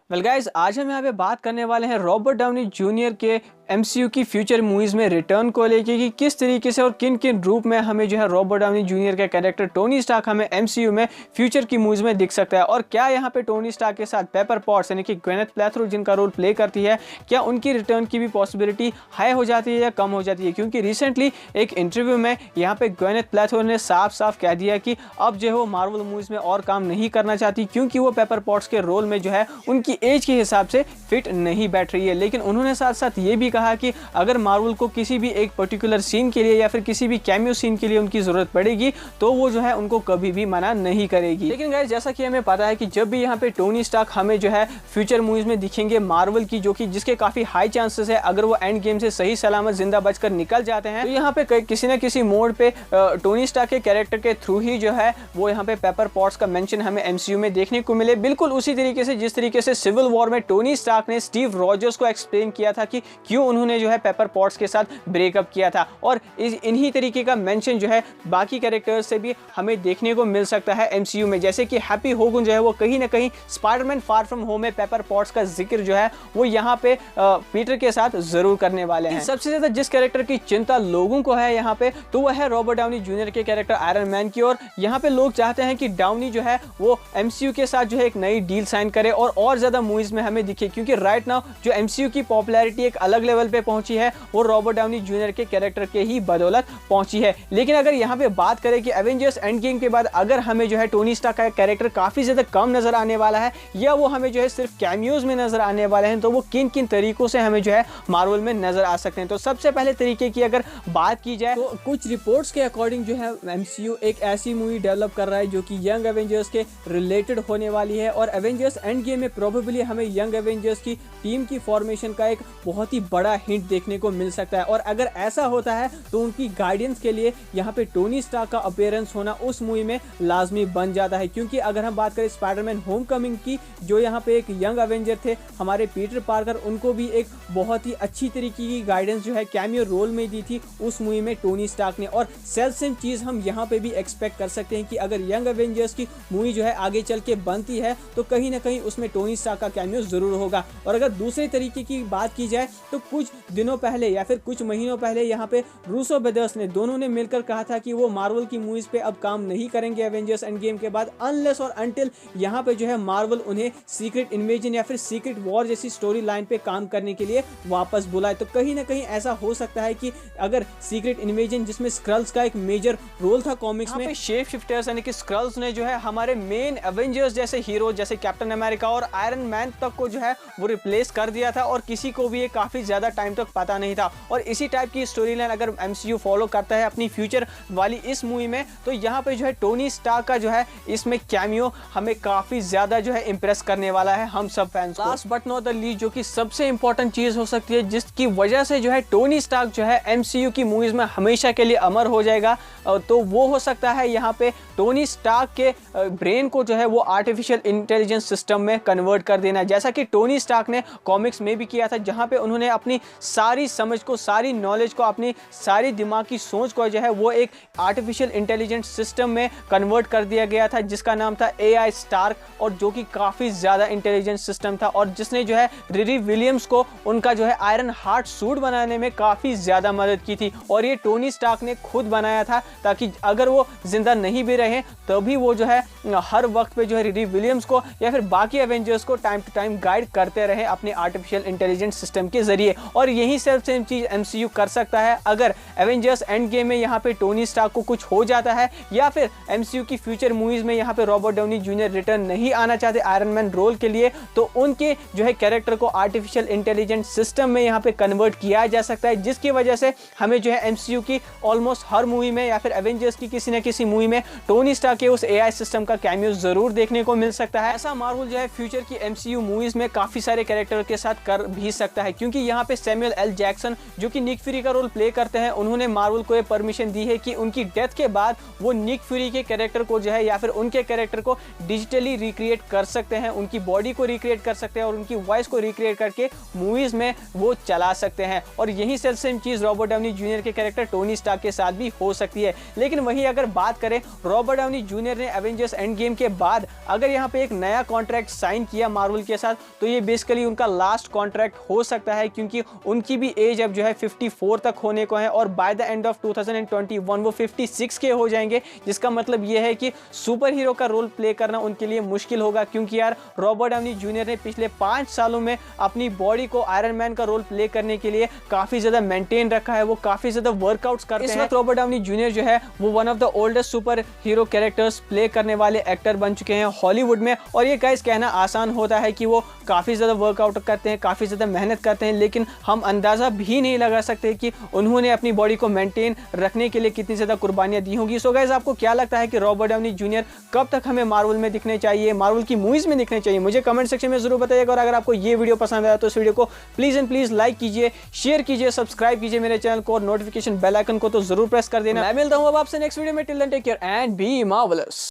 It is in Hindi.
वेल गाइस, आज हम यहाँ पे बात करने वाले हैं रॉबर्ट डाउनी जूनियर के एमसीयू की फ्यूचर मूवीज़ में रिटर्न को लेके कि किस तरीके से और किन किन रूप में हमें जो है रॉबर्ट डाउनी जूनियर का कैरेक्टर टोनी स्टार्क हमें एमसीयू में फ्यूचर की मूवीज़ में दिख सकता है। और क्या यहाँ पे टोनी स्टार्क के साथ पेपर पॉट्स यानी कि ग्वेनेथ पैल्ट्रो जिनका रोल प्ले करती है, क्या उनकी रिटर्न की भी पॉसिबिलिटी हाई हो जाती है या कम हो जाती है? क्योंकि रिसेंटली एक इंटरव्यू में यहाँ पे ग्वेनेथ पैल्ट्रो ने साफ साफ कह दिया कि अब जो है वो मार्वल मूवीज़ में और काम नहीं करना चाहती, क्योंकि वो पेपर पॉट्स के रोल में जो है उनकी एज के हिसाब से फिट नहीं बैठ रही है। लेकिन उन्होंने साथ साथ ये भी कहा कि अगर मार्वल को किसी भी एक पर्टिकुलर सीन के लिए या फिर किसी भी कैमियो सीन के लिए उनकी ज़रूरत पड़ेगी तो वो जो है उनको कभी भी मना नहीं करेगी। लेकिन गाइस, जैसा कि हमें पता है कि जब भी यहाँ पे टोनी स्टार्क हमें जो है फ्यूचर मूवीज़ में दिखेंगे मार्वल की, जो कि जिसके काफ़ी हाई चांसेस है अगर वो एंड गेम से सही सलामत जिंदा बचकर निकल जाते हैं, तो यहाँ पे किसी न किसी मोड पे टोनी स्टार्क के कैरेक्टर के थ्रू ही जो है वो यहाँ पे पेपर पॉट्स का मेंशन हमें एमसीयू में देखने को मिले। बिल्कुल उसी तरीके से जिस तरीके से सिविल वॉर में टोनी स्टार्क ने स्टीव रॉजर्स को एक्सप्लेन किया था कि क्यों उन्होंने जो है पेपर पॉट्स के साथ ब्रेकअप किया था, और इन्हीं तरीके का मेंशन जो है बाकी कैरेक्टर्स से भी हमें देखने को मिल सकता है एमसीयू में। जैसे कि हैप्पी होगन जो है वो कहीं ना कहीं स्पाइडरमैन फार फ्रॉम होम में पेपर पॉट्स का जिक्र जो है वो यहाँ पे पीटर के साथ जरूर करने वाले हैं। सबसे ज्यादा जिस कैरेक्टर की चिंता लोगों को है यहाँ पे, तो वह है रॉबर्ट डाउनी जूनियर के कैरेक्टर आयरन मैन की। और यहाँ पे लोग चाहते हैं कि डाउनी जो है वो एमसीयू के साथ जो है एक नई डील साइन करे और ज्यादा मूवीज में हमें दिखे, क्योंकि राइट नाउ जो एमसीयू की पॉपुलैरिटी एक अलग लेवल पे पहुंची है वो रॉबर्ट डाउनी जूनियर के कैरेक्टर के ही बदौलत पहुंची है। लेकिन अगर यहाँ पे बात करें कि एवेंजर्स एंड गेम के बाद अगर हमें जो है टोनी स्टार्क का कैरेक्टर काफी ज्यादा कम नजर आने वाला है या वो हमें जो है सिर्फ कैमियोज में नजर आने वाले हैं, तो वो किन किन तरीकों से हमें जो है मार्वल में नजर आ सकते हैं। तो सबसे पहले तरीके की अगर बात की जाए तो कुछ रिपोर्ट्स के अकॉर्डिंग जो है एमसीयू एक ऐसी मूवी डेवलप कर रहा है जो कि यंग एवेंजर्स के रिलेटेड होने वाली है, और एवेंजर्स एंड गेम में प्रोबेबली हमें यंग एवेंजर्स की टीम की फॉर्मेशन का एक बहुत ही बड़ा हिंट देखने को मिल सकता है। और अगर ऐसा होता है तो उनकी गाइडेंस के लिए यहाँ पे टोनी स्टार्क का अपीयरेंस होना उस मूवी में लाजमी बन जाता है। क्योंकि अगर हम बात करें स्पाइडरमैन होमकमिंग की, जो यहाँ पे एक यंग एवेंजर थे हमारे पीटर पार्कर, उनको भी एक बहुत ही अच्छी तरीके की गाइडेंस जो है कैमियो रोल में दी थी उस मूवी में टोनी स्टार्क ने। और सेम चीज हम यहाँ पे भी एक्सपेक्ट कर सकते हैं कि अगर यंग एवेंजर्स की मूवी जो है आगे चल के बनती है तो कहीं ना कहीं उसमें टोनी स्टार्क का कैमियो जरूर होगा। और अगर दूसरे तरीके की बात की जाए तो कुछ दिनों पहले या फिर कुछ महीनों पहले यहाँ पे रूसो ब्रदर्स ने दोनों ने मिलकर कहा था कि वो मार्वल की मूवीज पे अब काम नहीं करेंगे एवेंजर्स एंड गेम के बाद, अनलेस और अनटिल यहाँ पे जो है मार्वल उन्हें सीक्रेट इन्वेजन या फिर सीक्रेट वॉर जैसी स्टोरी लाइन पे काम करने के लिए वापस बुलाए। तो कहीं ना कहीं ऐसा हो सकता है कि अगर सीक्रेट इन्वेजन जिसमें स्क्रल्स का एक मेजर रोल था कॉमिक्स में, शेप शिफ्टर्स यानी कि स्क्रल्स ने जो है हमारे मेन एवेंजर्स जैसे हीरो जैसे कैप्टन अमेरिका और आयरन मैन तक को जो है वो रिप्लेस कर दिया था, और किसी को भी ये काफी ज्यादा टाइम तक पता नहीं था। और इसी टाइप की स्टोरी लाइन अगर एमसीयू फॉलो करता है अपनी फ्यूचर वाली इस मूवी में, तो यहाँ पे जो है टोनी स्टार्क का जो है इसमें कैमियो हमें काफी ज्यादा जो है इंप्रेस करने वाला है हम सब फैंस को। Last but not the least, जो कि सबसे इंपॉर्टेंट चीज हो सकती है जिसकी वजह से जो है टोनी स्टार्क जो है एमसीयू की मूवीज में हमेशा के लिए अमर हो जाएगा, तो वो हो सकता है यहाँ पे टोनी स्टार्क के ब्रेन को जो है वो आर्टिफिशियल इंटेलिजेंस सिस्टम में कन्वर्ट कर देना, जैसा कि टोनी स्टार्क ने कॉमिक्स में भी किया था, जहां पे उन्होंने अपनी सारी समझ को, सारी नॉलेज को, अपनी सारी दिमाग की सोच को जो है वो एक आर्टिफिशियल इंटेलिजेंस सिस्टम में कन्वर्ट कर दिया गया था जिसका नाम था AI स्टार्क, और जो कि काफी ज्यादा इंटेलिजेंट सिस्टम था और जिसने जो है रिरी विलियम्स को उनका जो है आयरन हार्ट सूट बनाने में काफी ज्यादा मदद की थी। और ये टोनी स्टार्क ने खुद बनाया था ताकि अगर वो जिंदा नहीं भी रहे तभी वो जो है हर वक्त पे जो है रिरी विलियम्स को या फिर बाकी एवेंजर्स को टाइम टू टाइम गाइड करते रहे अपने आर्टिफिशियल इंटेलिजेंस सिस्टम के जरिए। और यही सेम चीज एमसीयू कर सकता है अगर एवेंजर्स एंड गेम में यहाँ पे टोनी स्टार्क को कुछ हो जाता है, या फिर एमसीयू की फ्यूचर मूवीज में यहाँ पे रॉबर्ट डाउनी जूनियर रिटर्न नहीं आना चाहते आयरन मैन रोल के लिए, तो उनके जो है कैरेक्टर को आर्टिफिशियल इंटेलिजेंस सिस्टम में यहाँ पे कन्वर्ट किया जा सकता है, जिसकी वजह से हमें जो है एमसीयू की ऑलमोस्ट हर मूवी में या फिर एवेंजर्स की किसी न किसी मूवी में टोनी स्टार्क के उस AI सिस्टम का कैमियो जरूर देखने को मिल सकता है। ऐसा मार्वल जो है फ्यूचर की एमसीयू मूवीज में काफी सारे कैरेक्टर के साथ कर भी सकता है, क्योंकि यहाँ पे सैमुअल एल जैक्सन जो कि निक फ्यूरी का रोल प्ले करते हैं, उन्होंने मार्वल को ये परमिशन दी है कि उनकी डेथ के बाद वो निक फ्यूरी के कैरेक्टर को जो है या फिर उनके कैरेक्टर को डिजिटली रिक्रिएट कर सकते हैं, उनकी बॉडी को रिक्रिएट कर सकते हैं और उनकी वॉइस को रिक्रिएट करके मूवीज में वो चला सकते हैं। और यही सेम चीज रॉबर्ट डाउनी जूनियर के कैरेक्टर टोनी स्टार्क के साथ भी हो सकती है। लेकिन वहीं अगर बात करें रॉबर्ट डाउनी जूनियर ने एवेंजर्स एंड गेम के बाद अगर यहाँ पे एक नया कॉन्ट्रैक्ट साइन किया मार्वल के साथ, तो ये बेसिकली उनका लास्ट कॉन्ट्रैक्ट हो सकता है, क्योंकि उनकी भी एज अब जो है 54 तक होने को है और बाय द एंड ऑफ 2021 वो 56 के हो जाएंगे, जिसका मतलब ये है कि सुपर हीरो का रोल प्ले करना उनके लिए मुश्किल होगा। क्योंकि यार रॉबर्ट डाउनी जूनियर ने पिछले 5 सालों में अपनी बॉडी को आयरन मैन का रोल प्ले करने के लिए काफी ज्यादा मेंटेन रखा है, वो काफी ज्यादा वर्कआउट्स करते हैं। इस वक्त रॉबर्ट डाउनी जूनियर जो है वो one of the oldest super hero characters play करने वाले एक्टर बन चुके हैं हॉलीवुड में। और ये गाइस कहना आसान होता है कि वो काफी ज्यादा वर्कआउट करते हैं, काफी ज्यादा मेहनत करते हैं, लेकिन हम अंदाजा भी नहीं लगा सकते कि उन्होंने अपनी बॉडी को मेंटेन रखने के लिए कितनी ज्यादा कुर्बानियां दी होंगी। सो गाइस आपको क्या लगता है कि रॉबर्ट डाउनी जूनियर कब तक हमें मार्वल में दिखने चाहिए, मार्वल की मूवीज में दिखने चाहिए? मुझे कमेंट सेक्शन में जरूर बताइएगा। और अगर आपको ये वीडियो पसंद आया तो इस वीडियो को प्लीज एंड प्लीज लाइक कीजिए, शेयर कीजिए, सब्सक्राइब कीजिए मेरे चैनल को और नोटिफिकेशन बेल आइकन को तो जरूर प्रेस कर देना। मैं मिलता हूं अब आपसे नेक्स्ट वीडियो में। Till then take care and be marvellous.